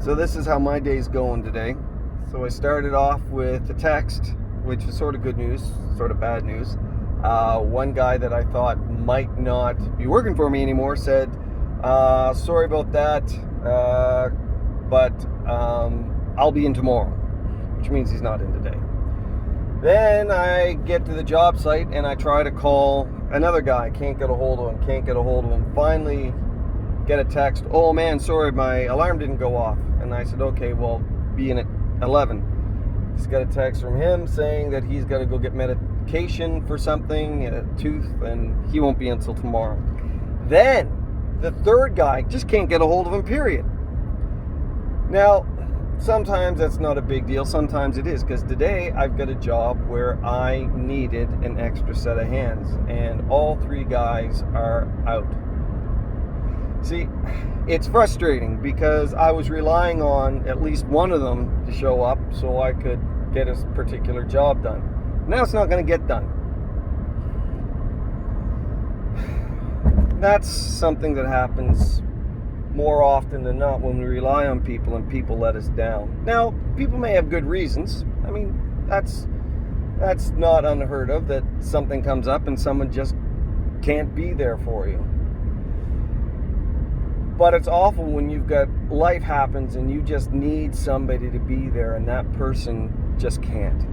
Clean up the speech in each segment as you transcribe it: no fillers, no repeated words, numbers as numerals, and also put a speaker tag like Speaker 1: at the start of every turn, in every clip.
Speaker 1: So this is how my day's going today. So I started off with a text, which is sort of good news, sort of bad news. One guy that I thought might not be working for me anymore said, sorry about that, but I'll be in tomorrow, which means he's not in today. Then I get to the job site and I try to call another guy. Can't get a hold of him. Finally get a text. Oh man, sorry, my alarm didn't go off. And I said, okay, well, be in at 11. Just got a text from him saying that he's got to go get medication for something, a tooth, and he won't be until tomorrow. Then the third guy just can't get a hold of him, period. Now, sometimes that's not a big deal. Sometimes it is, because today I've got a job where I needed an extra set of hands, and all three guys are out. See, it's frustrating because I was relying on at least one of them to show up so I could get a particular job done. Now it's not going to get done. That's something that happens more often than not when we rely on people and people let us down. Now, people may have good reasons. I mean, that's not unheard of, that something comes up and someone just can't be there for you. But it's awful when you've got life happens and you just need somebody to be there and that person just can't.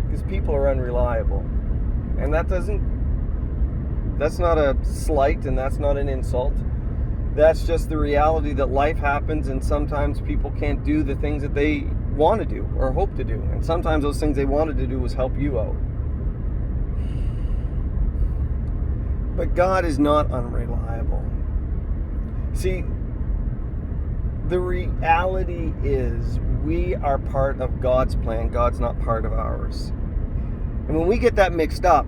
Speaker 1: Because people are unreliable. And that's not a slight and that's not an insult. That's just the reality that life happens, and sometimes people can't do the things that they want to do or hope to do. And sometimes those things they wanted to do was help you out. But God is not unreliable. See, the reality is we are part of God's plan. God's not part of ours. And when we get that mixed up,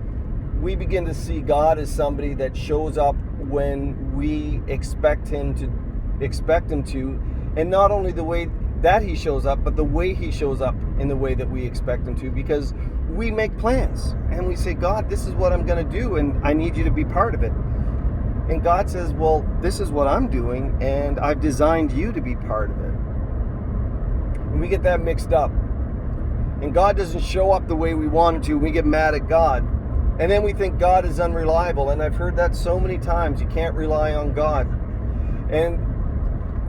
Speaker 1: we begin to see God as somebody that shows up when we expect him to, and not only the way that he shows up, but the way he shows up in the way that we expect him to, because we make plans and we say, God, this is what I'm going to do and I need you to be part of it. And God says, well, this is what I'm doing and I've designed you to be part of it. And we get that mixed up, and God doesn't show up the way we want him to, we get mad at God. And then we think God is unreliable. And I've heard that so many times. You can't rely on God. And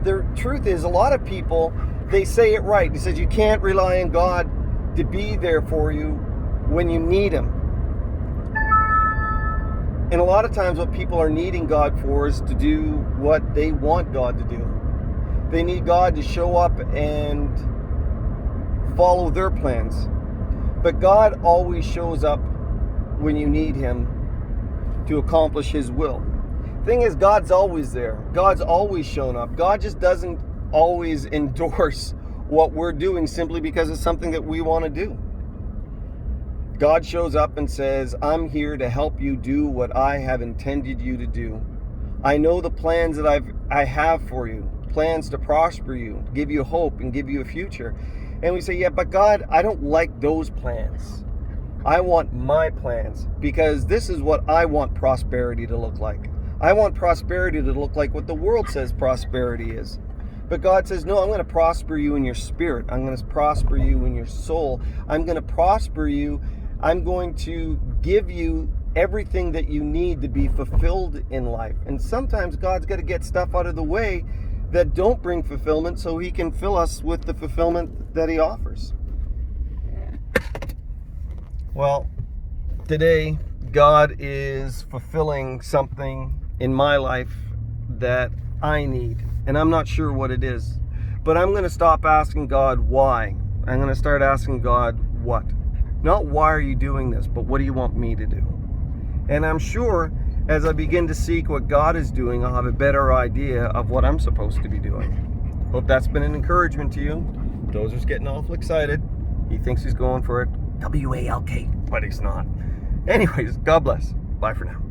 Speaker 1: the truth is, a lot of people, they say it right. He says you can't rely on God to be there for you when you need him. And a lot of times what people are needing God for is to do what they want God to do. They need God to show up and follow their plans. But God always shows up when you need him to accomplish his will. Thing is, God's always there. God's always shown up. God just doesn't always endorse what we're doing simply because it's something that we want to do. God shows up and says, I'm here to help you do what I have intended you to do. I know the plans that I have for you, plans to prosper you, give you hope and give you a future. And we say, yeah, but God, I don't like those plans. I want my plans, because this is what I want prosperity to look like. I want prosperity to look like what the world says prosperity is. But God says, no, I'm going to prosper you in your spirit. I'm going to prosper you in your soul. I'm going to prosper you. I'm going to give you everything that you need to be fulfilled in life. And sometimes God's got to get stuff out of the way that don't bring fulfillment so he can fill us with the fulfillment that he offers. Well, today, God is fulfilling something in my life that I need. And I'm not sure what it is. But I'm going to stop asking God why. I'm going to start asking God what. Not why are you doing this, but what do you want me to do? And I'm sure as I begin to seek what God is doing, I'll have a better idea of what I'm supposed to be doing. Hope that's been an encouragement to you. Dozer's getting awful excited. He thinks he's going for it. WALK, but he's not. Anyways, God bless. Bye for now.